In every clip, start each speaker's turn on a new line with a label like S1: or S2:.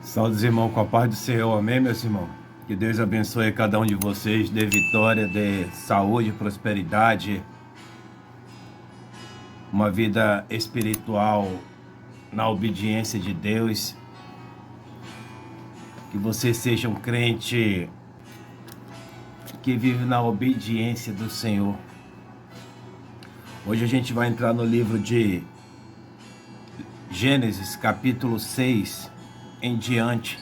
S1: Saúde, irmãos, com a paz do Senhor, amém, meus irmãos? Que Deus abençoe cada um de vocês, dê vitória, dê saúde, prosperidade, uma vida espiritual na obediência de Deus. Que você seja um crente que vive na obediência do Senhor. Hoje a gente vai entrar no livro de Gênesis, capítulo 6 em diante.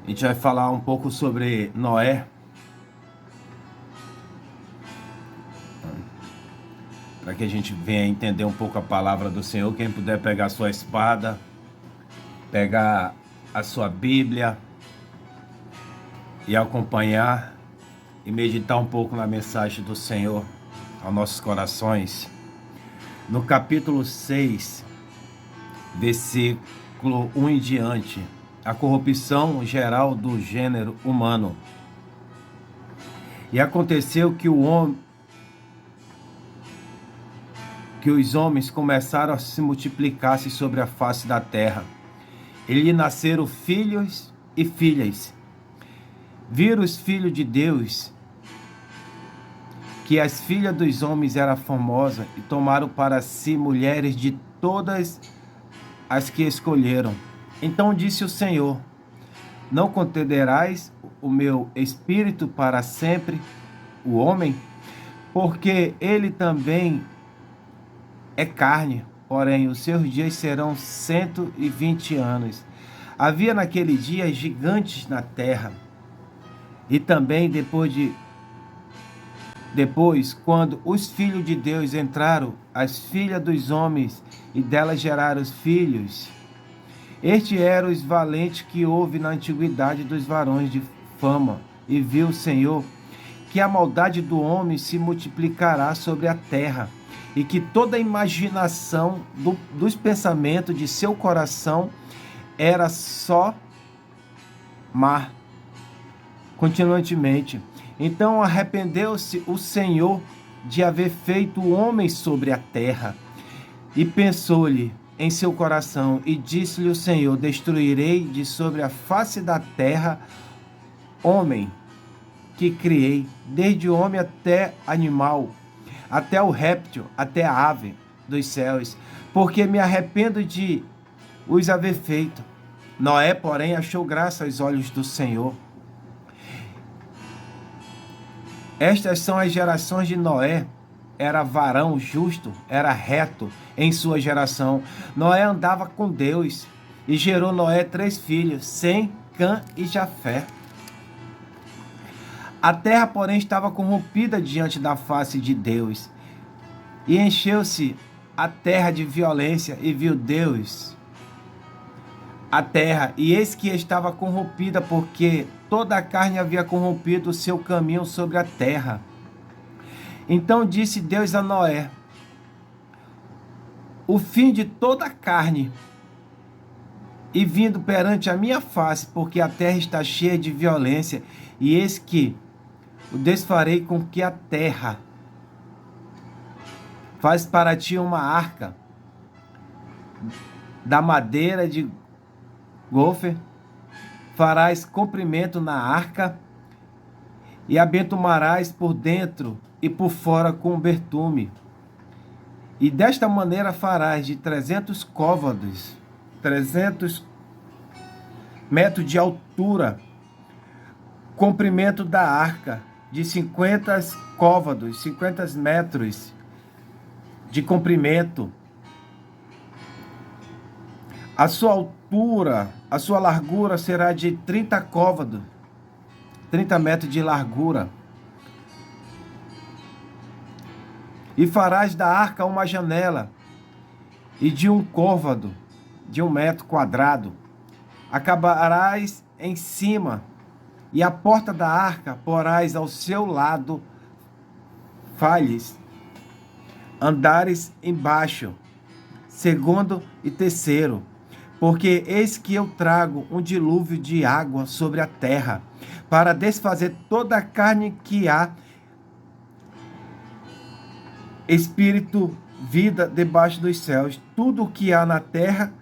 S1: A gente vai falar um pouco sobre Noé, para que a gente venha entender um pouco a palavra do Senhor. Quem puder pegar a sua espada, pegar a sua Bíblia e acompanhar e meditar um pouco na mensagem do Senhor aos nossos corações. No capítulo 6, versículo 1 em diante, a corrupção geral do gênero humano. E aconteceu que os homens começaram a se multiplicar sobre a face da terra. E lhe nasceram filhos e filhas. Viram os filhos de Deus que as filhas dos homens eram formosas e tomaram para si mulheres de todas as que escolheram. Então disse o Senhor: não contenderás o meu espírito para sempre o homem, porque ele também é carne, porém os seus dias serão 120 anos. Havia naquele dia gigantes na terra, e também depois, quando os filhos de Deus entraram, as filhas dos homens, e delas geraram os filhos. Este era os valentes que houve na antiguidade dos varões de fama, e viu o Senhor que a maldade do homem se multiplicará sobre a terra, e que toda a imaginação dos pensamentos de seu coração era só má, continuamente. Então arrependeu-se o Senhor de haver feito o homem sobre a terra, e pensou-lhe em seu coração, e disse-lhe o Senhor: destruirei de sobre a face da terra homem que criei, desde o homem até animal, até o réptil, até a ave dos céus, porque me arrependo de os haver feito. Noé, porém, achou graça aos olhos do Senhor. Estas são as gerações de Noé. Era varão justo, era reto em sua geração. Noé andava com Deus, e gerou Noé 3 filhos, Sem, Cã e Jafé. A terra, porém, estava corrompida diante da face de Deus, e encheu-se a terra de violência, e viu Deus a terra, e eis que estava corrompida, porque toda a carne havia corrompido o seu caminho sobre a terra. Então disse Deus a Noé: o fim de toda a carne, e vindo perante a minha face, porque a terra está cheia de violência, e eis que o desfarei com que a terra faz para ti uma arca da madeira de gofer, farás comprimento na arca, e a bentumarás por dentro e por fora com bertume. E desta maneira farás de 300 côvados, 300 metros de altura, comprimento da arca, de 50 côvados, 50 metros de comprimento. A sua altura, a sua largura será de 30 côvados, 30 metros de largura. E farás da arca uma janela, e de um côvado, de 1 metro quadrado, acabarás em cima, e a porta da arca porás ao seu lado, falhes, andares embaixo, segundo e terceiro, porque eis que eu trago um dilúvio de água sobre a terra, para desfazer toda a carne que há espírito, vida debaixo dos céus. Tudo o que há na terra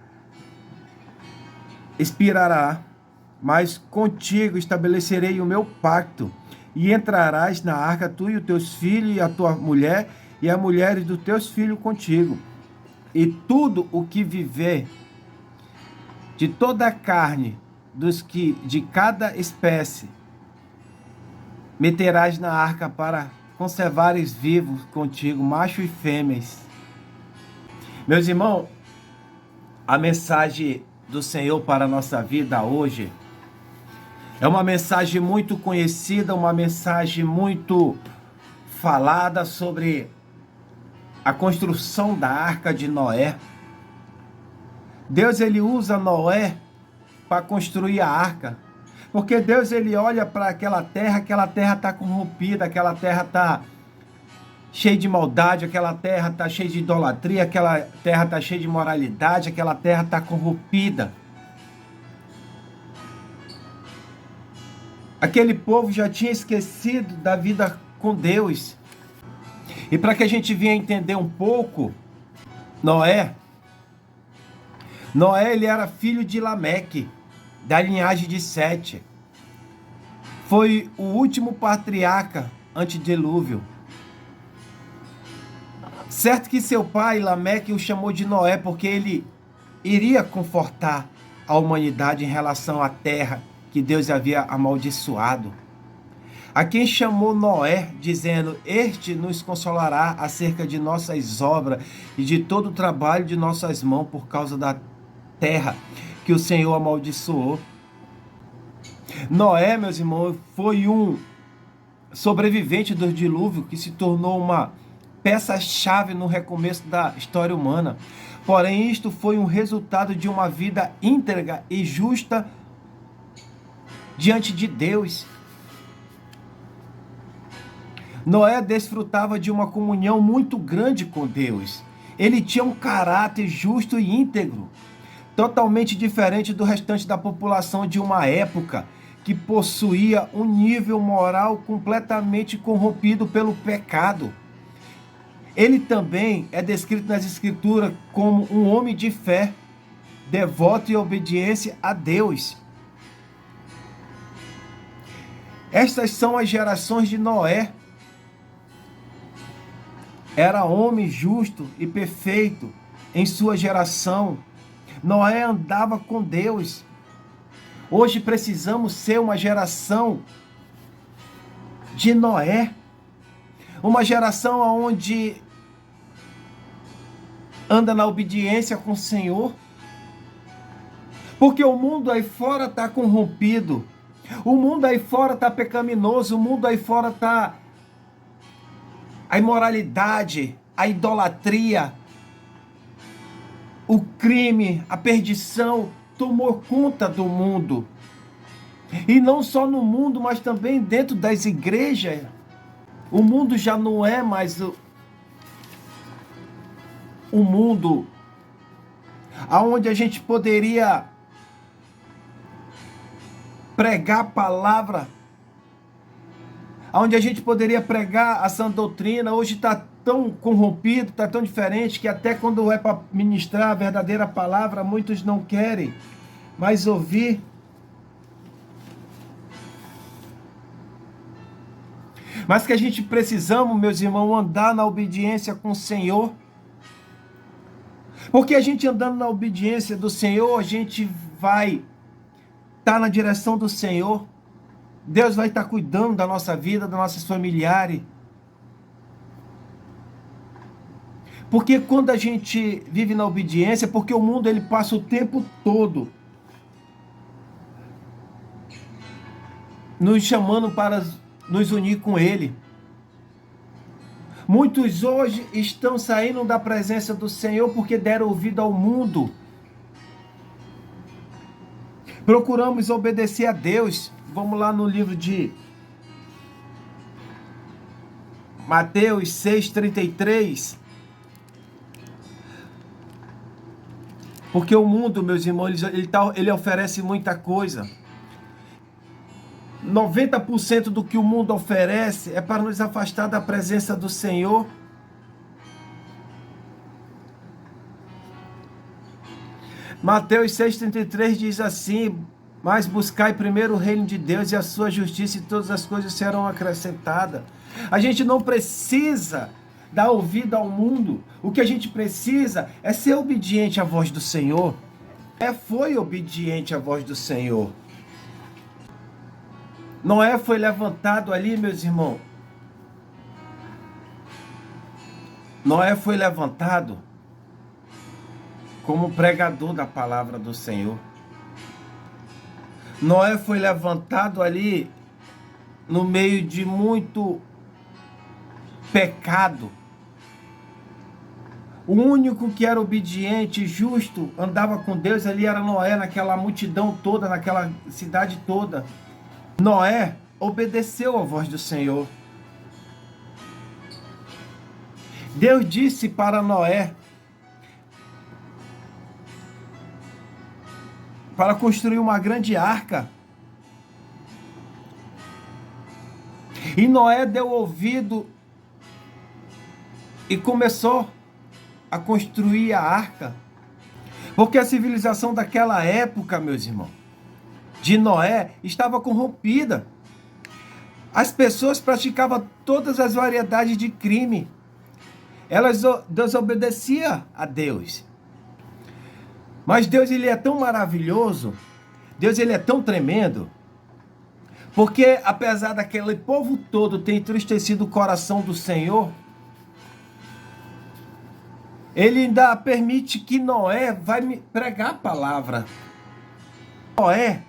S1: expirará, mas contigo estabelecerei o meu pacto, e entrarás na arca, tu e os teus filhos, e a tua mulher, e as mulheres dos teus filhos contigo. E tudo o que viver, de toda a carne, de cada espécie, meterás na arca para conservares vivos contigo, macho e fêmeas. Meus irmãos, a mensagem do Senhor para a nossa vida hoje é uma mensagem muito conhecida, uma mensagem muito falada sobre a construção da arca de Noé. Deus, ele usa Noé para construir a arca, porque Deus, ele olha para aquela terra está corrompida, aquela terra está cheia de maldade, aquela terra está cheia de idolatria, aquela terra está cheia de moralidade, aquela terra está corrompida. Aquele povo já tinha esquecido da vida com Deus. E para que a gente venha entender um pouco, Noé, ele era filho de Lameque, da linhagem de Sete. Foi o último patriarca antedilúvio. Certo que seu pai, Lameque, o chamou de Noé porque ele iria confortar a humanidade em relação à terra que Deus havia amaldiçoado. A quem chamou Noé, dizendo: este nos consolará acerca de nossas obras e de todo o trabalho de nossas mãos por causa da terra que o Senhor amaldiçoou. Noé, meus irmãos, foi um sobrevivente do dilúvio que se tornou uma peça-chave no recomeço da história humana. Porém, isto foi um resultado de uma vida íntegra e justa diante de Deus. Noé desfrutava de uma comunhão muito grande com Deus. Ele tinha um caráter justo e íntegro, totalmente diferente do restante da população de uma época que possuía um nível moral completamente corrompido pelo pecado. Ele também é descrito nas Escrituras como um homem de fé, devoto e obediência a Deus. Estas são as gerações de Noé. Era homem justo e perfeito em sua geração. Noé andava com Deus. Hoje precisamos ser uma geração de Noé. Uma geração onde anda na obediência com o Senhor. Porque o mundo aí fora está corrompido. O mundo aí fora está pecaminoso. O mundo aí fora está a imoralidade, a idolatria, o crime, a perdição tomou conta do mundo. E não só no mundo, mas também dentro das igrejas. O mundo já não é mais o mundo aonde a gente poderia pregar a palavra, onde a gente poderia pregar a sã doutrina. Hoje está tão corrompido, está tão diferente, que até quando é para ministrar a verdadeira palavra, muitos não querem mais ouvir. Mas que a gente precisamos, meus irmãos, andar na obediência com o Senhor. Porque a gente andando na obediência do Senhor, a gente vai estar na direção do Senhor. Deus vai estar cuidando da nossa vida, dos nossos familiares. Porque quando a gente vive na obediência, porque o mundo ele passa o tempo todo nos chamando para nos unir com Ele. Muitos hoje estão saindo da presença do Senhor porque deram ouvido ao mundo. Procuramos obedecer a Deus. Vamos lá no livro de Mateus 6,33. Porque o mundo, meus irmãos, ele oferece muita coisa. 90% do que o mundo oferece é para nos afastar da presença do Senhor. Mateus 6,33 diz assim: mas buscai primeiro o reino de Deus e a sua justiça, e todas as coisas serão acrescentadas. A gente não precisa dar ouvido ao mundo. O que a gente precisa é ser obediente à voz do Senhor. Foi obediente à voz do Senhor. Noé foi levantado ali, meus irmãos. Noé foi levantado como pregador da palavra do Senhor. Noé foi levantado ali no meio de muito pecado. O único que era obediente, justo, andava com Deus ali era Noé, naquela multidão toda, naquela cidade toda. Noé obedeceu à voz do Senhor. Deus disse para Noé para construir uma grande arca. E Noé deu ouvido e começou a construir a arca. Porque a civilização daquela época, meus irmãos, de Noé, estava corrompida. As pessoas praticavam todas as variedades de crime. Elas desobedeciam a Deus. Mas Deus, ele é tão maravilhoso, Deus, ele é tão tremendo, porque apesar daquele povo todo ter entristecido o coração do Senhor, ele ainda permite que Noé vai pregar a palavra. Noé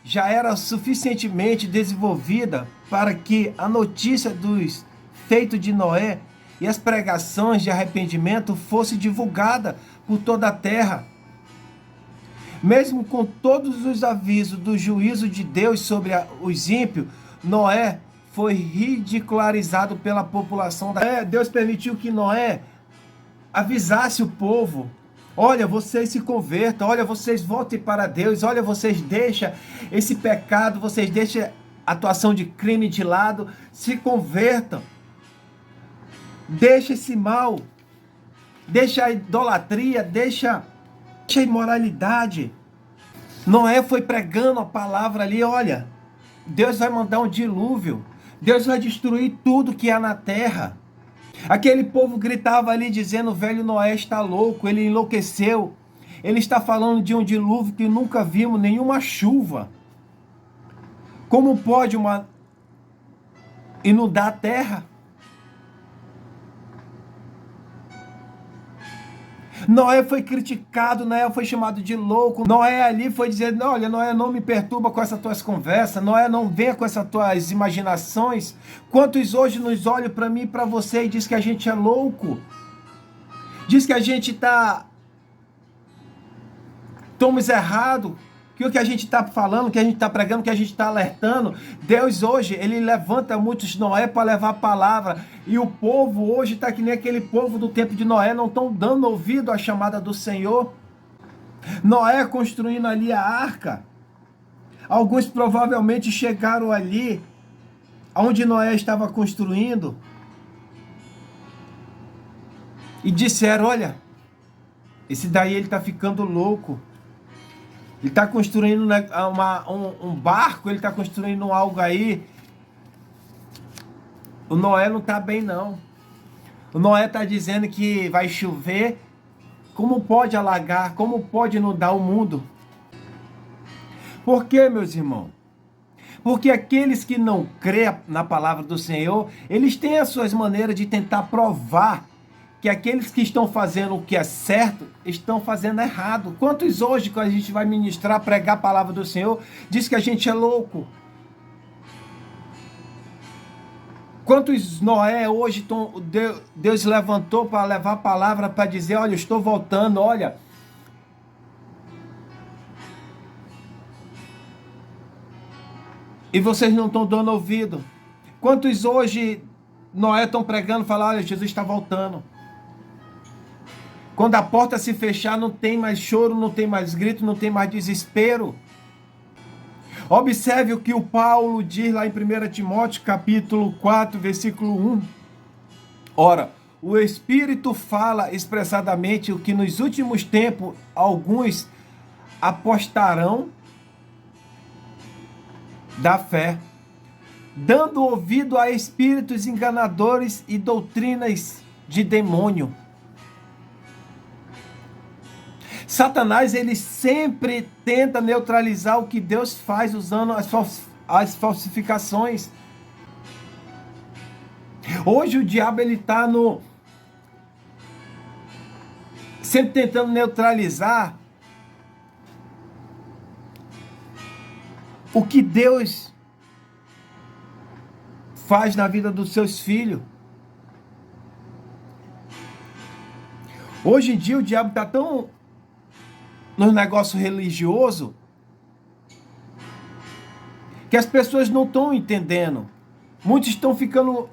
S1: já era suficientemente desenvolvida para que a notícia dos feitos de Noé e as pregações de arrependimento fosse divulgada por toda a terra. Mesmo com todos os avisos do juízo de Deus sobre os ímpios, Noé foi ridicularizado pela população. Deus permitiu que Noé avisasse o povo: olha, vocês se convertam, olha, vocês voltem para Deus, olha, vocês deixam esse pecado, vocês deixam a atuação de crime de lado, se convertam, deixa esse mal, deixa a idolatria, deixa a imoralidade. Noé foi pregando a palavra ali: olha, Deus vai mandar um dilúvio, Deus vai destruir tudo que há na terra. Aquele povo gritava ali dizendo: o velho Noé está louco, ele enlouqueceu, ele está falando de um dilúvio que nunca vimos, nenhuma chuva. Como pode inundar a terra? Noé foi criticado, Noé foi chamado de louco. Noé ali foi dizendo: olha, Noé, não me perturba com essas tuas conversas, Noé, não venha com essas tuas imaginações. Quantos hoje nos olham para mim e para você e diz que a gente é louco? Diz que a gente estamos errados, que o que a gente está falando, que a gente está pregando, que a gente está alertando. Deus hoje, ele levanta muitos Noé para levar a palavra. E o povo hoje está que nem aquele povo do tempo de Noé, não estão dando ouvido à chamada do Senhor. Noé construindo ali a arca. Alguns provavelmente chegaram ali, onde Noé estava construindo, e disseram: olha, esse daí ele está ficando louco. Ele está construindo um barco, ele está construindo algo aí. O Noé não está bem, não. O Noé está dizendo que vai chover. Como pode alagar? Como pode inundar o mundo? Por quê, meus irmãos? Porque aqueles que não crêem na palavra do Senhor, eles têm as suas maneiras de tentar provar que aqueles que estão fazendo o que é certo, estão fazendo errado. Quantos hoje, quando a gente vai ministrar, pregar a palavra do Senhor, diz que a gente é louco? Quantos Noé hoje Deus levantou para levar a palavra, para dizer: olha, eu estou voltando, olha. E vocês não estão dando ouvido. Quantos hoje Noé estão pregando, falando: olha, Jesus está voltando. Quando a porta se fechar, não tem mais choro, não tem mais grito, não tem mais desespero. Observe o que o Paulo diz lá em 1 Timóteo, capítulo 4, versículo 1. Ora, o Espírito fala expressadamente o que nos últimos tempos alguns apostarão da fé, dando ouvido a espíritos enganadores e doutrinas de demônio. Satanás, ele sempre tenta neutralizar o que Deus faz usando as falsificações. Hoje o diabo, ele está sempre tentando neutralizar o que Deus faz na vida dos seus filhos. Hoje em dia o diabo está tão no negócio religioso que as pessoas não estão entendendo. Muitos estão ficando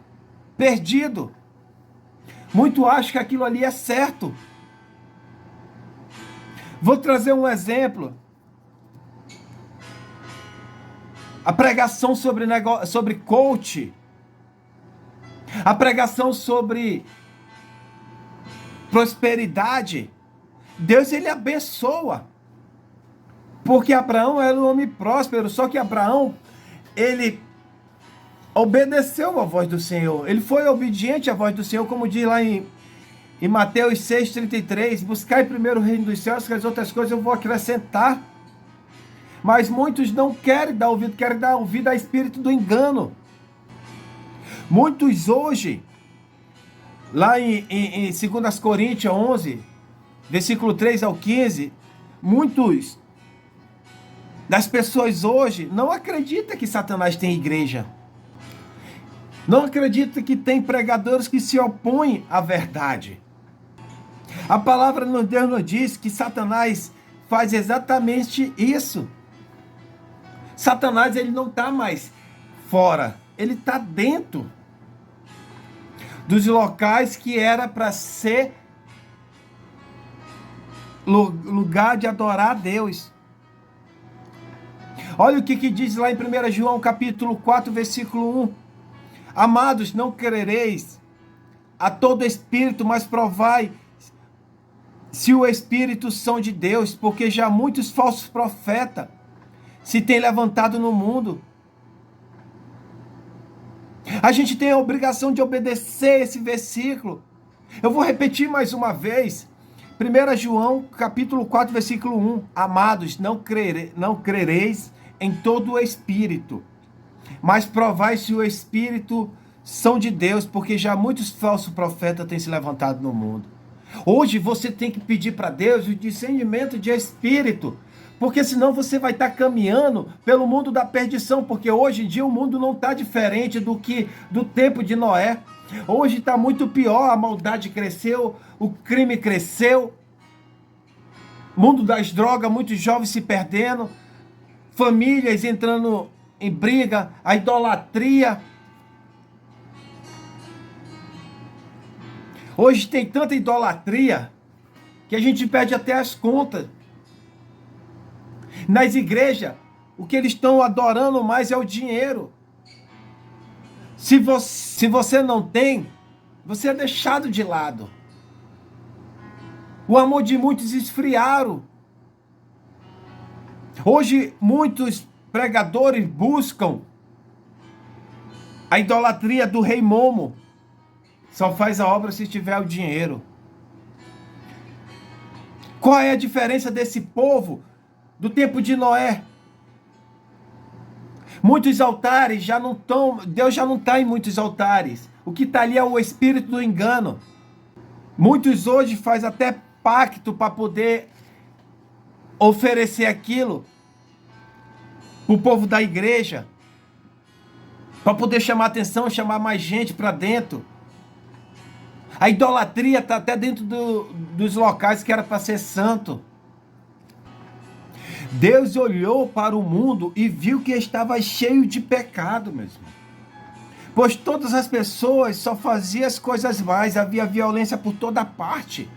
S1: perdidos. Muitos acham que aquilo ali é certo. Vou trazer um exemplo. A pregação sobre coach. A pregação sobre prosperidade. Deus, ele abençoa. Porque Abraão era um homem próspero. Só que Abraão, ele obedeceu a voz do Senhor. Ele foi obediente à voz do Senhor, como diz lá em Mateus 6,33. Buscai primeiro o reino dos céus, que as outras coisas eu vou acrescentar. Mas muitos não querem dar ouvido, querem dar ouvido ao espírito do engano. Muitos hoje, lá em 2 Coríntios 11, versículo 3 ao 15, muitos das pessoas hoje não acreditam que Satanás tem igreja. Não acreditam que tem pregadores que se opõem à verdade. A palavra de Deus nos diz que Satanás faz exatamente isso. Satanás, ele não está mais fora, ele está dentro dos locais que era para ser lugar de adorar a Deus. Olha o que diz lá em 1 João capítulo 4, versículo 1. Amados, não crereis a todo espírito, mas provai se o espírito são de Deus, porque já muitos falsos profetas se têm levantado no mundo. A gente tem a obrigação de obedecer esse versículo. Eu vou repetir mais uma vez. 1 João, capítulo 4, versículo 1. Amados, não crereis em todo o espírito, mas provai se o espírito são de Deus, porque já muitos falsos profetas têm se levantado no mundo. Hoje você tem que pedir para Deus o discernimento de espírito, porque senão você vai estar caminhando pelo mundo da perdição, porque hoje em dia o mundo não está diferente do tempo de Noé. Hoje está muito pior, a maldade cresceu, o crime cresceu, mundo das drogas, muitos jovens se perdendo, famílias entrando em briga, a idolatria. Hoje tem tanta idolatria que a gente perde até as contas. Nas igrejas, o que eles estão adorando mais é o dinheiro. Se você não tem, você é deixado de lado. O amor de muitos esfriaram. Hoje, muitos pregadores buscam a idolatria do rei Momo. Só faz a obra se tiver o dinheiro. Qual é a diferença desse povo do tempo de Noé? Muitos altares já não estão, Deus já não está em muitos altares. O que está ali é o espírito do engano. Muitos hoje fazem até pacto para poder oferecer aquilo para o povo da igreja, para poder chamar atenção, chamar mais gente para dentro. A idolatria está até dentro dos locais que era para ser santo. Deus olhou para o mundo e viu que estava cheio de pecado mesmo. Pois todas as pessoas só faziam as coisas mais, havia violência por toda parte.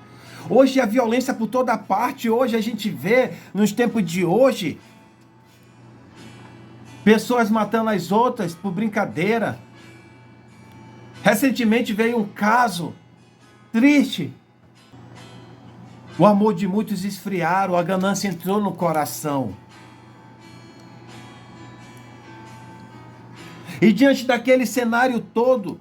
S1: Hoje a violência por toda parte, hoje a gente vê, nos tempos de hoje, pessoas matando as outras por brincadeira. Recentemente veio um caso triste O amor de muitos esfriaram, a ganância entrou no coração. E diante daquele cenário todo,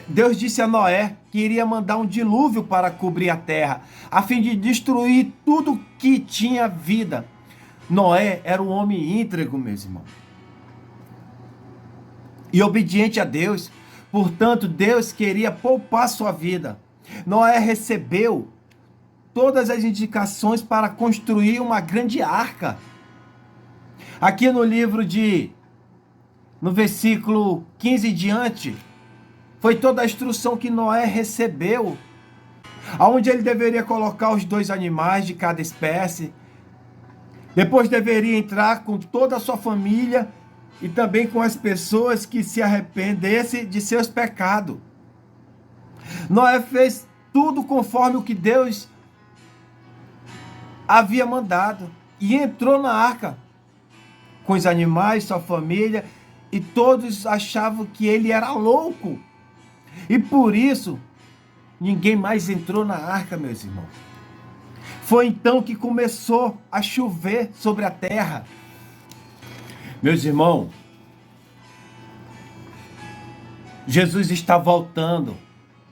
S1: Deus disse a Noé que iria mandar um dilúvio para cobrir a terra, a fim de destruir tudo que tinha vida. Noé era um homem íntegro, meus irmãos, e obediente a Deus. Portanto, Deus queria poupar sua vida. Noé recebeu todas as indicações para construir uma grande arca. Aqui no livro no versículo 15 em diante, foi toda a instrução que Noé recebeu, aonde ele deveria colocar os 2 animais de cada espécie. Depois deveria entrar com toda a sua família e também com as pessoas que se arrependessem de seus pecados. Noé fez tudo conforme o que Deus havia mandado e entrou na arca com os animais, sua família, e todos achavam que ele era louco. E por isso, ninguém mais entrou na arca, meus irmãos. Foi então que começou a chover sobre a terra. Meus irmãos, Jesus está voltando.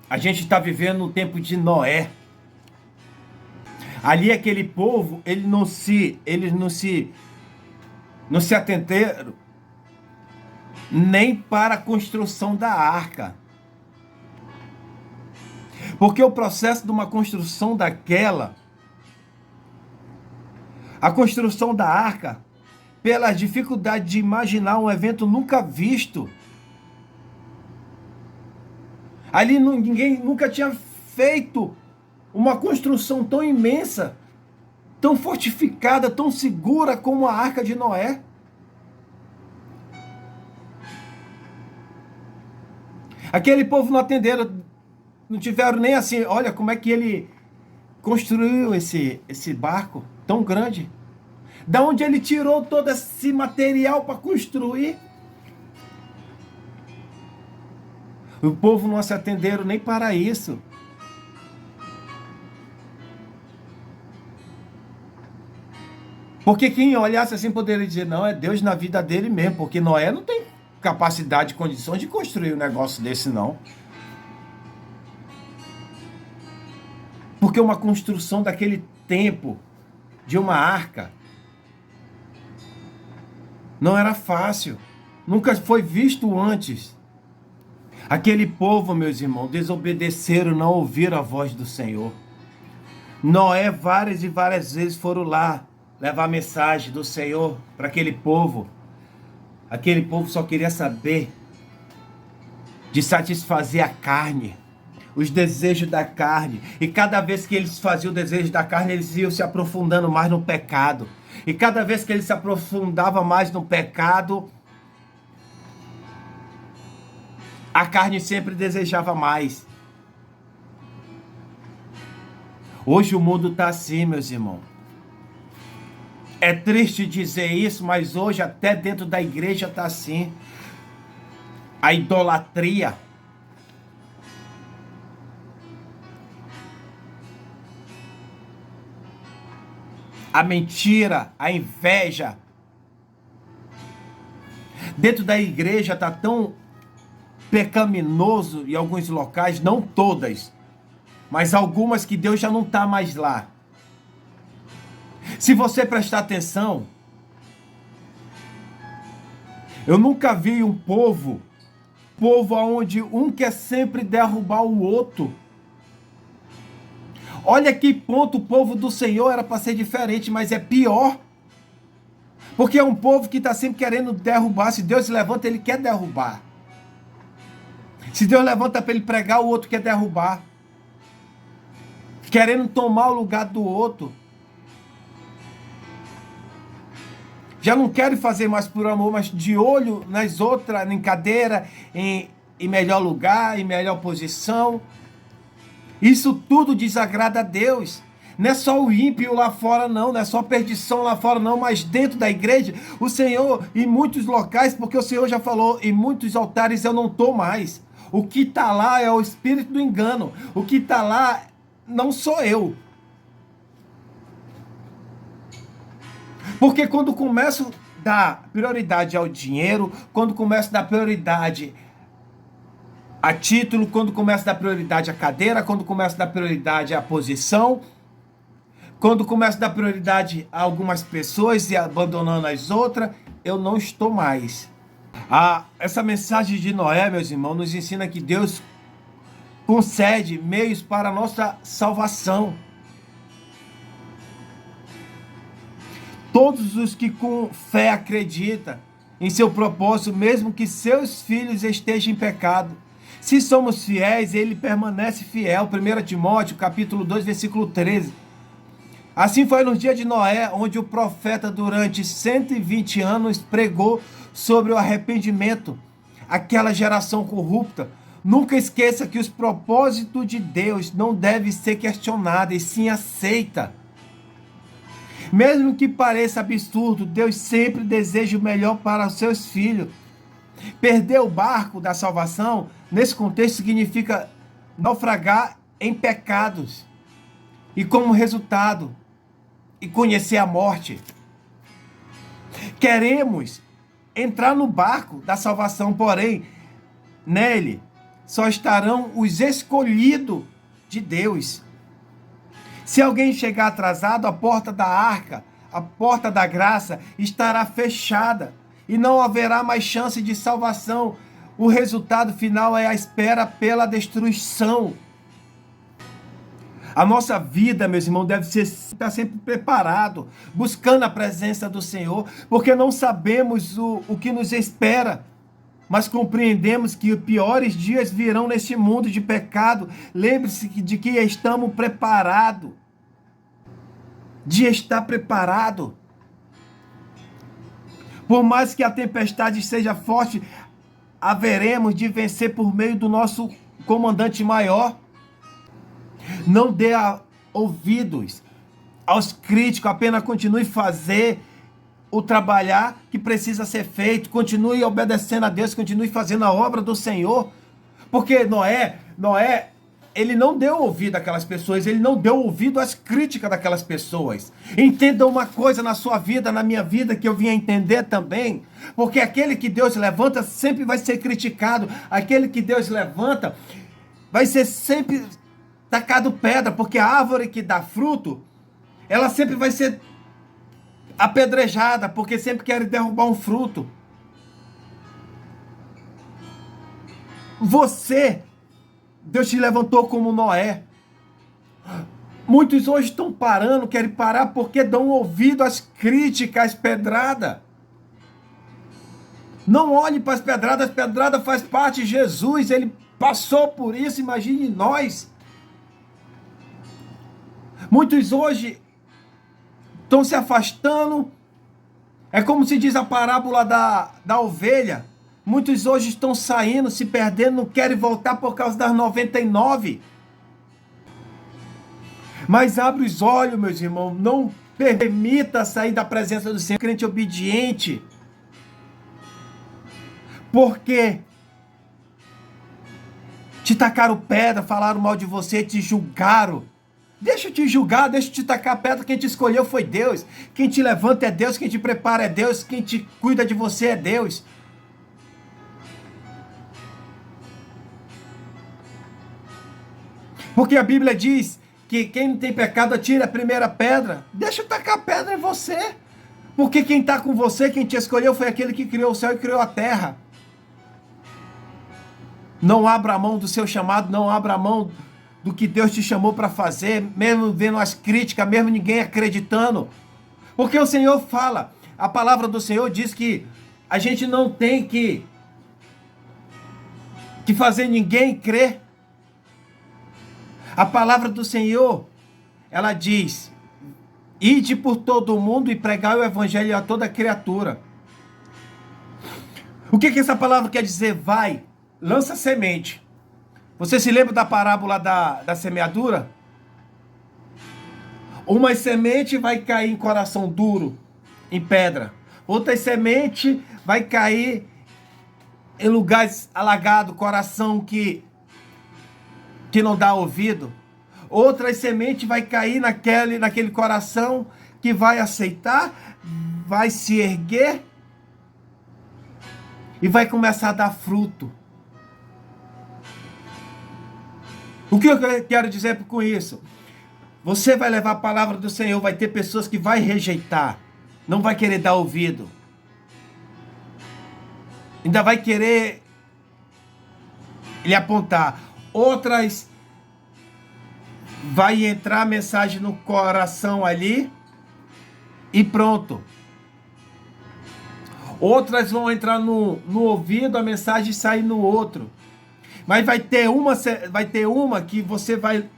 S1: A gente está vivendo no tempo de Noé. Ali aquele povo, eles não se atentaram nem para a construção da arca. Porque o processo de uma construção daquela, a construção da arca, pela dificuldade de imaginar um evento nunca visto, ali ninguém nunca tinha feito uma construção tão imensa, tão fortificada, tão segura como a arca de Noé. Aquele povo não atenderam, não tiveram nem assim, olha como é que ele construiu esse barco tão grande. Da onde ele tirou todo esse material para construir? O povo não se atenderam nem para isso. Porque quem olhasse assim poderia dizer, não, é Deus na vida dele mesmo, porque Noé não tem capacidade, condições de construir um negócio desse, não. Porque uma construção daquele tempo, de uma arca, não era fácil. Nunca foi visto antes. Aquele povo, meus irmãos, desobedeceram, não ouviram a voz do Senhor. Noé várias e várias vezes foram lá levar a mensagem do Senhor para aquele povo. Aquele povo só queria saber de satisfazer a carne, os desejos da carne. E cada vez que eles faziam o desejo da carne, eles iam se aprofundando mais no pecado. E cada vez que eles se aprofundavam mais no pecado, a carne sempre desejava mais. Hoje o mundo está assim, meus irmãos. É triste dizer isso, mas hoje até dentro da igreja está assim. A idolatria. A mentira, a inveja. Dentro da igreja está tão pecaminoso em alguns locais, não todas, mas algumas que Deus já não está mais lá. Se você prestar atenção, eu nunca vi um povo onde um quer sempre derrubar o outro. Olha que ponto o povo do Senhor era para ser diferente, mas é pior. Porque é um povo que está sempre querendo derrubar. Se Deus se levanta, ele quer derrubar. Se Deus levanta para ele pregar, o outro quer derrubar. Querendo tomar o lugar do outro. Já não quero fazer mais por amor, mas de olho nas outras, em cadeira, em melhor lugar, em melhor posição. Isso tudo desagrada a Deus. Não é só o ímpio lá fora, não é só perdição lá fora, não, mas dentro da igreja, o Senhor, em muitos locais, porque o Senhor já falou, em muitos altares eu não estou mais. O que está lá é o espírito do engano. O que está lá não sou eu. Porque quando começo a dar prioridade ao dinheiro, quando começo a dar prioridade a título, quando começo a dar prioridade à cadeira, quando começo a dar prioridade à posição, quando começo a dar prioridade a algumas pessoas e abandonando as outras, eu não estou mais. Essa mensagem de Noé, meus irmãos, nos ensina que Deus concede meios para a nossa salvação. Todos os que com fé acreditam em seu propósito, mesmo que seus filhos estejam em pecado. Se somos fiéis, ele permanece fiel. 1 Timóteo, capítulo 2, versículo 13. Assim foi no dia de Noé, onde o profeta durante 120 anos pregou sobre o arrependimento. Aquela geração corrupta. Nunca esqueça que os propósitos de Deus não devem ser questionados, e sim aceita. Mesmo que pareça absurdo, Deus sempre deseja o melhor para os seus filhos. Perder o barco da salvação, nesse contexto, significa naufragar em pecados. E como resultado, e conhecer a morte. Queremos entrar no barco da salvação, porém, nele só estarão os escolhidos de Deus. Se alguém chegar atrasado, a porta da arca, a porta da graça, estará fechada e não haverá mais chance de salvação. O resultado final é a espera pela destruição. A nossa vida, meus irmãos, deve estar sempre preparado, buscando a presença do Senhor, porque não sabemos o que nos espera, mas compreendemos que os piores dias virão neste mundo de pecado. Lembre-se de que estamos preparados, de estar preparado. Por mais que a tempestade seja forte, haveremos de vencer por meio do nosso comandante maior. Não dê ouvidos aos críticos, apenas continue a fazer o trabalhar que precisa ser feito, continue obedecendo a Deus, continue fazendo a obra do Senhor, porque Noé, ele não deu ouvido àquelas pessoas, ele não deu ouvido às críticas daquelas pessoas. Entenda uma coisa na sua vida, na minha vida, que eu vim a entender também, porque aquele que Deus levanta sempre vai ser criticado, aquele que Deus levanta vai ser sempre tacado pedra, porque a árvore que dá fruto, ela sempre vai ser apedrejada, porque sempre quer derrubar um fruto. Você, Deus te levantou como Noé. Muitos hoje estão parando, querem parar porque dão ouvido às críticas, às pedradas. Não olhe para as pedradas faz parte de Jesus, ele passou por isso, imagine nós. Muitos hoje estão se afastando. É como se diz a parábola da ovelha. Muitos hoje estão saindo, se perdendo, não querem voltar por causa das 99. Mas abre os olhos, meus irmãos. Não permita sair da presença do Senhor, crente obediente. Porque te tacaram pedra, falaram mal de você, te julgaram. Deixa eu te julgar, deixa eu te tacar pedra. Quem te escolheu foi Deus. Quem te levanta é Deus, quem te prepara é Deus, quem te cuida de você é Deus. Porque a Bíblia diz que quem não tem pecado atira a primeira pedra. Deixa eu tacar pedra em você. Porque quem está com você, quem te escolheu foi aquele que criou o céu e criou a terra. Não abra a mão do seu chamado, não abra a mão do que Deus te chamou para fazer, mesmo vendo as críticas, mesmo ninguém acreditando. Porque o Senhor fala, a palavra do Senhor diz que a gente não tem que fazer ninguém crer. A palavra do Senhor, ela diz: ide por todo o mundo e pregai o evangelho a toda criatura. O que essa palavra quer dizer? Vai, lança semente. Você se lembra da parábola da semeadura? Uma semente vai cair em coração duro, em pedra. Outra semente vai cair em lugares alagados, coração que não dá ouvido. Outras sementes vai cair naquele coração que vai aceitar, vai se erguer e vai começar a dar fruto. O que eu quero dizer com isso? Você vai levar a palavra do Senhor, vai ter pessoas que vai rejeitar, não vai querer dar ouvido. Ainda vai querer lhe apontar. Outras vai entrar a mensagem no coração ali e pronto. Outras vão entrar no ouvido, a mensagem sai no outro. Mas vai ter uma que você vai,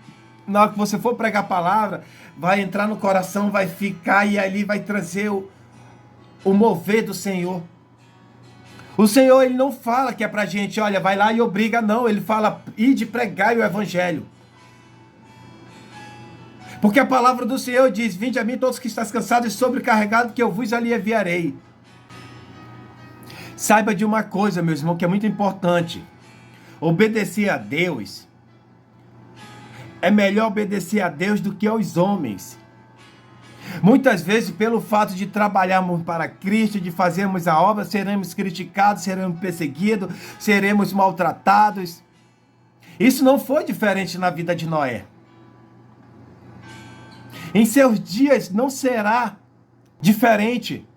S1: na hora que você for pregar a palavra, vai entrar no coração, vai ficar e ali vai trazer o mover do Senhor. O Senhor, ele não fala que é pra gente, olha, vai lá e obriga, não. Ele fala, ide pregai o evangelho. Porque a palavra do Senhor diz, vinde a mim todos que estás cansados e sobrecarregados, que eu vos aliviarei. Saiba de uma coisa, meus irmãos, que é muito importante. Obedecer a Deus, é melhor obedecer a Deus do que aos homens. Muitas vezes, pelo fato de trabalharmos para Cristo, de fazermos a obra, seremos criticados, seremos perseguidos, seremos maltratados. Isso não foi diferente na vida de Noé. Em seus dias não será diferente.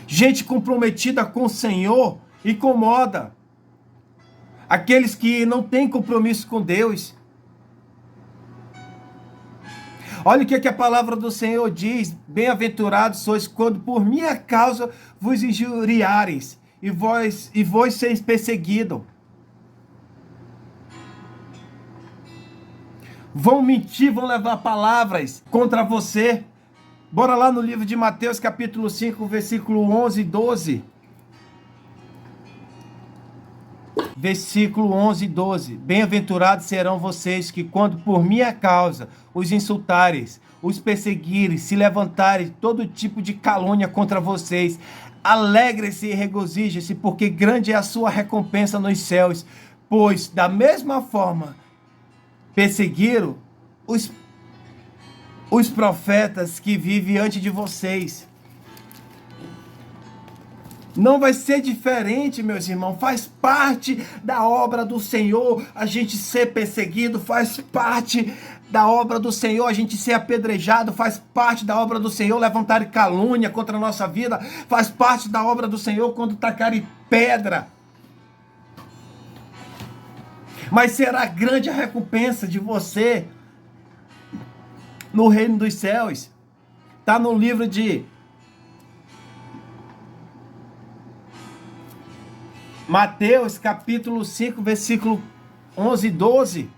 S1: Gente comprometida com o Senhor incomoda aqueles que não têm compromisso com Deus. Olha o que a palavra do Senhor diz: bem-aventurados sois quando por minha causa vos injuriareis e vós seis perseguidos. Vão mentir, vão levar palavras contra você. Bora lá no livro de Mateus, capítulo 5, versículo 11 e 12. Versículo 11 e 12. Bem-aventurados serão vocês que, quando por minha causa os insultares, os perseguirem, se levantarem todo tipo de calúnia contra vocês, alegrem-se e regozijem-se, porque grande é a sua recompensa nos céus, pois da mesma forma perseguiram os profetas que vivem antes de vocês. Não vai ser diferente, meus irmãos. Faz parte da obra do Senhor a gente ser perseguido, faz parte da obra do Senhor a gente ser apedrejado, faz parte da obra do Senhor levantar calúnia contra a nossa vida, faz parte da obra do Senhor quando tacarem pedra. Mas será grande a recompensa de você no reino dos céus. Está no livro de Mateus, capítulo 5, versículo 11 e 12.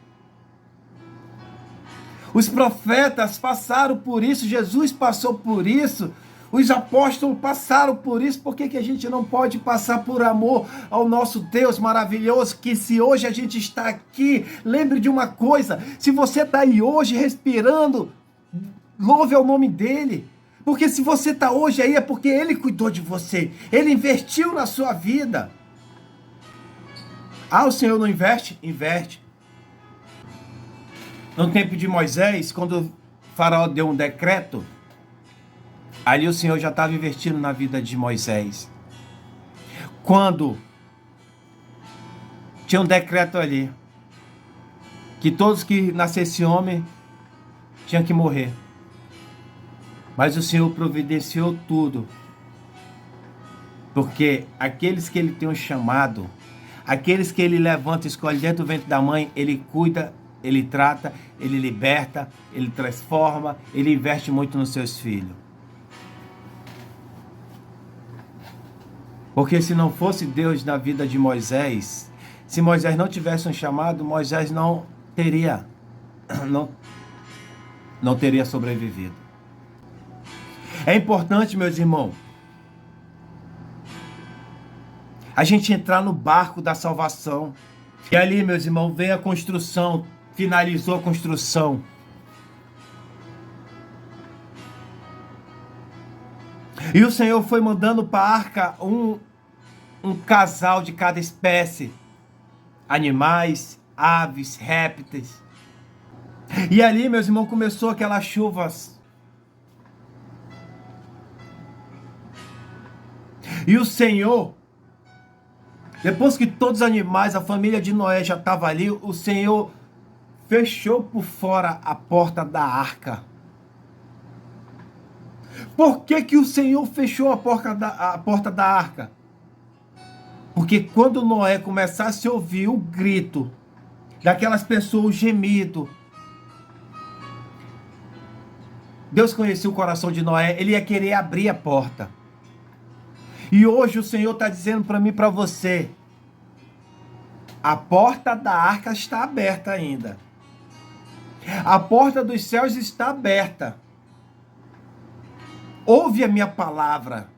S1: Os profetas passaram por isso, Jesus passou por isso, os apóstolos passaram por isso. Por que a gente não pode passar por amor ao nosso Deus maravilhoso? Que se hoje a gente está aqui, lembre de uma coisa: se você está aí hoje respirando, louve ao nome dele. Porque se você está hoje aí é porque ele cuidou de você, ele investiu na sua vida. Ah, o Senhor não investe? Investe. No tempo de Moisés, quando o faraó deu um decreto, ali o Senhor já estava investindo na vida de Moisés. Quando tinha um decreto ali, que todos que nascessem homem tinham que morrer. Mas o Senhor providenciou tudo. Porque aqueles que ele tem um chamado, aqueles que ele levanta e escolhe dentro do ventre da mãe, ele cuida, ele trata, ele liberta, ele transforma, ele investe muito nos seus filhos. Porque se não fosse Deus na vida de Moisés, se Moisés não tivesse um chamado, Moisés não teria sobrevivido. É importante, meus irmãos, a gente entrar no barco da salvação. E ali, meus irmãos, veio a construção, finalizou a construção. E o Senhor foi mandando para a arca um casal de cada espécie, animais, aves, répteis. E ali, meus irmãos, começou aquelas chuvas. E o Senhor, depois que todos os animais, a família de Noé já estava ali, o Senhor fechou por fora a porta da arca. Por que que o Senhor fechou a porta da arca? Porque quando Noé começasse a ouvir o grito daquelas pessoas, o gemido, Deus conhecia o coração de Noé, ele ia querer abrir a porta. E hoje o Senhor está dizendo para mim e para você, a porta da arca está aberta ainda. A porta dos céus está aberta. Ouve a minha palavra.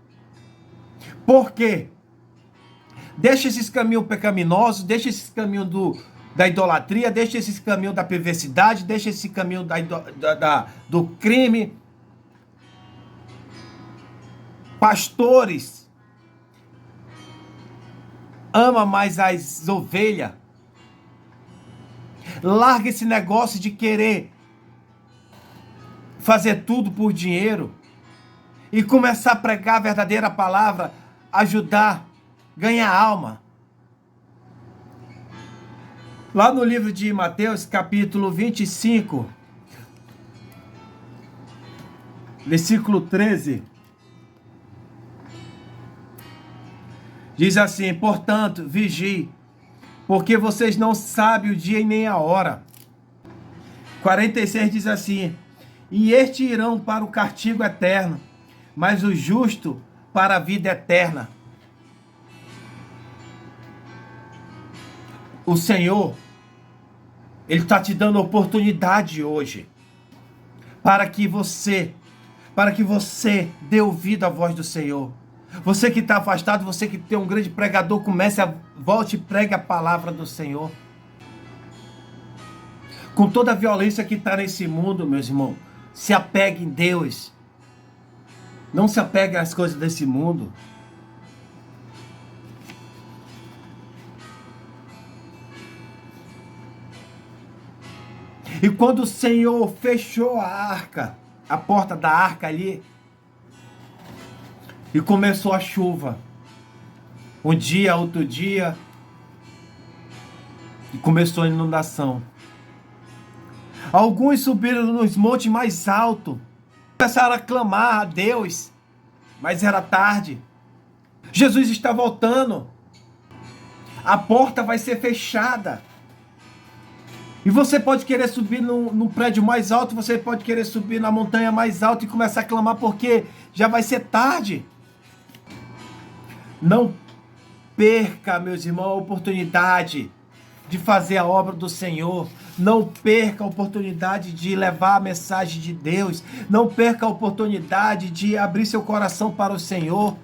S1: Por quê? Deixa esses caminhos pecaminosos, deixa esses caminhos da idolatria, deixa esses caminhos da perversidade, deixa esse caminho do crime. Pastores, ama mais as ovelhas. Larga esse negócio de querer fazer tudo por dinheiro e começar a pregar a verdadeira palavra, ajudar, ganhar alma. Lá no livro de Mateus, capítulo 25, versículo 13, diz assim: portanto, vigie, porque vocês não sabem o dia e nem a hora. 46 diz assim: e estes irão para o castigo eterno, mas o justo para a vida eterna. O Senhor, Ele está te dando oportunidade hoje para que você dê ouvido à voz do Senhor. Você que está afastado, você que tem um grande pregador, volte e pregue a palavra do Senhor. Com toda a violência que está nesse mundo, meus irmãos, se apegue em Deus. Não se apegue às coisas desse mundo. E quando o Senhor fechou a arca, a porta da arca ali, e começou a chuva, um dia, outro dia, e começou a inundação. Alguns subiram nos montes mais altos, começaram a clamar a Deus, mas era tarde. Jesus está voltando. A porta vai ser fechada. E você pode querer subir no prédio mais alto, você pode querer subir na montanha mais alta e começar a clamar, porque já vai ser tarde. Não perca, meus irmãos, a oportunidade de fazer a obra do Senhor. Não perca a oportunidade de levar a mensagem de Deus. Não perca a oportunidade de abrir seu coração para o Senhor.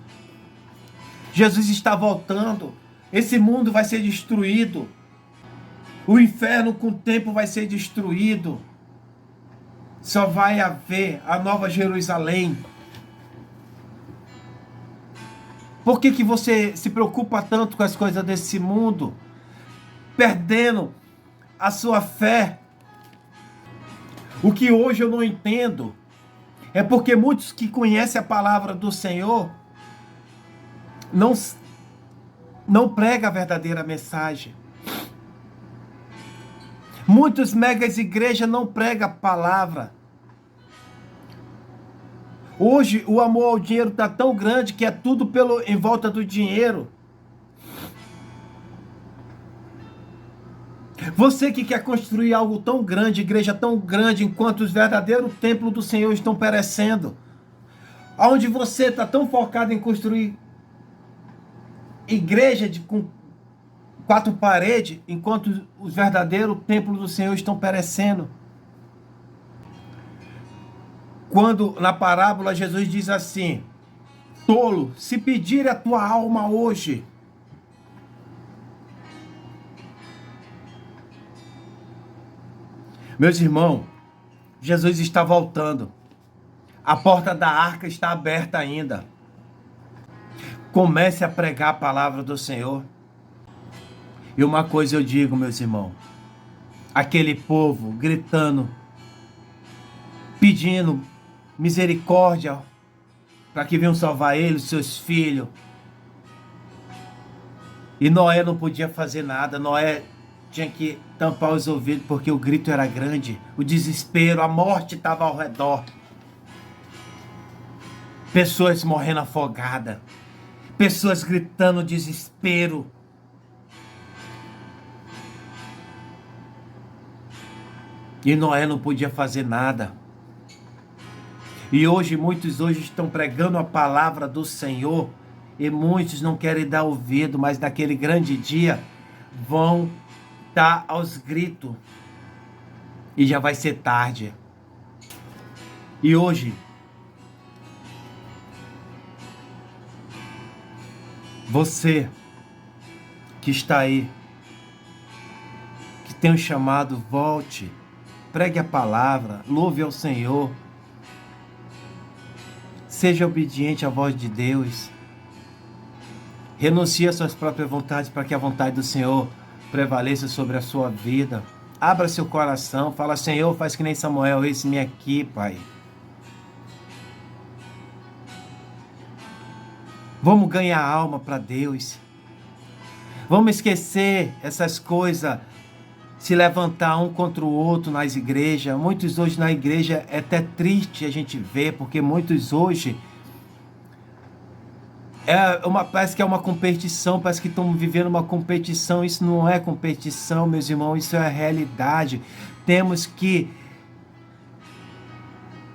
S1: Jesus está voltando. Esse mundo vai ser destruído. O inferno com o tempo vai ser destruído. Só vai haver a nova Jerusalém. Por que você se preocupa tanto com as coisas desse mundo? Perdendo a sua fé. O que hoje eu não entendo é porque muitos que conhecem a palavra do Senhor não pregam a verdadeira mensagem. Muitos megas igrejas não pregam a palavra. Hoje o amor ao dinheiro está tão grande que é tudo em volta do dinheiro. Você que quer construir algo tão grande, igreja tão grande, enquanto os verdadeiros templos do Senhor estão perecendo. Onde você está tão focado em construir igreja com 4 paredes, enquanto os verdadeiros templos do Senhor estão perecendo. Quando na parábola Jesus diz assim: tolo, se pedir a tua alma hoje, meus irmãos, Jesus está voltando. A porta da arca está aberta ainda. Comece a pregar a palavra do Senhor. E uma coisa eu digo, meus irmãos, aquele povo gritando, pedindo misericórdia para que venham salvar eles, seus filhos. E Noé não podia fazer nada. Noé tinha que tampar os ouvidos porque o grito era grande, o desespero, a morte estava ao redor. Pessoas morrendo afogadas, pessoas gritando desespero. E Noé não podia fazer nada. E hoje, muitos estão pregando a palavra do Senhor, e muitos não querem dar ouvido, mas naquele grande dia vão estar aos gritos, e já vai ser tarde. E hoje, você que está aí, que tem um chamado, volte, pregue a palavra, louve ao Senhor, seja obediente à voz de Deus, renuncie às suas próprias vontades para que a vontade do Senhor prevaleça sobre a sua vida. Abra seu coração, fala: Senhor, faz que nem Samuel, eis-me aqui, Pai. Vamos ganhar alma para Deus. Vamos esquecer essas coisas, se levantar um contra o outro nas igrejas. Muitos hoje na igreja é até triste a gente ver, porque muitos hoje parece que é uma competição, parece que estamos vivendo uma competição. Isso não é competição, meus irmãos, isso é a realidade. Temos que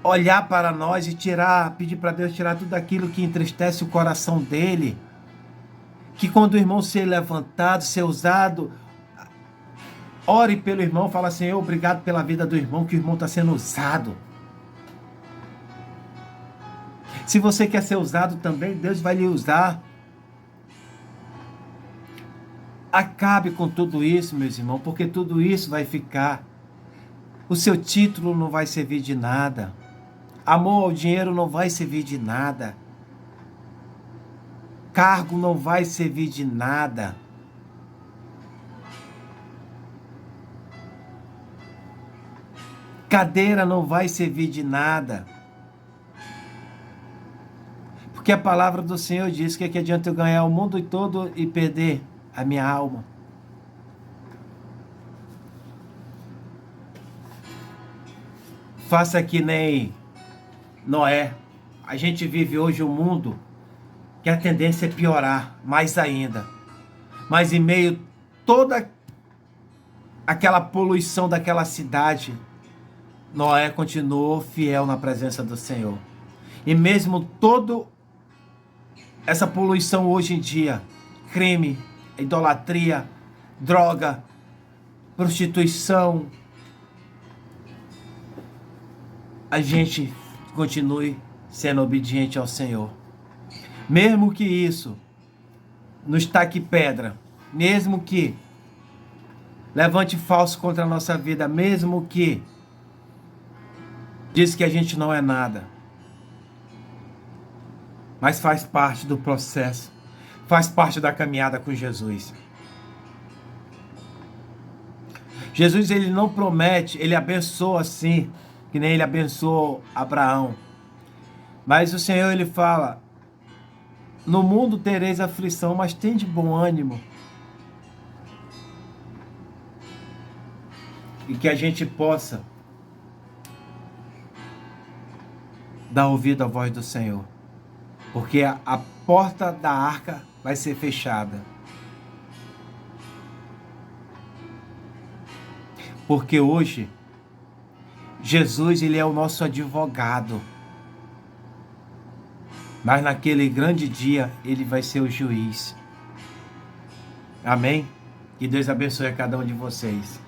S1: olhar para nós e pedir para Deus tirar tudo aquilo que entristece o coração dele. Que quando o irmão ser levantado, ser usado, ore pelo irmão, fala: Senhor, obrigado pela vida do irmão, que o irmão está sendo usado. Se você quer ser usado também, Deus vai lhe usar. Acabe com tudo isso, meus irmãos, porque tudo isso vai ficar. O seu título não vai servir de nada. Amor ao dinheiro não vai servir de nada. Cargo não vai servir de nada. Cadeira não vai servir de nada. Porque a palavra do Senhor diz que adianta eu ganhar o mundo todo e perder a minha alma. Faça que nem Noé. A gente vive hoje um mundo que a tendência é piorar mais ainda. Mas em meio a toda aquela poluição daquela cidade, Noé continuou fiel na presença do Senhor. E mesmo toda essa poluição hoje em dia, crime, idolatria, droga, prostituição, a gente continue sendo obediente ao Senhor. Mesmo que isso nos taque pedra, mesmo que levante falso contra a nossa vida, mesmo que diz que a gente não é nada, mas faz parte do processo, faz parte da caminhada com Jesus. Jesus, ele não promete, ele abençoa sim, que nem ele abençoou Abraão. Mas o Senhor, ele fala: no mundo tereis aflição, mas tende bom ânimo. E que a gente possa dar ouvido à voz do Senhor. Porque a porta da arca vai ser fechada. Porque hoje, Jesus, ele é o nosso advogado. Mas naquele grande dia, ele vai ser o juiz. Amém? Que Deus abençoe a cada um de vocês.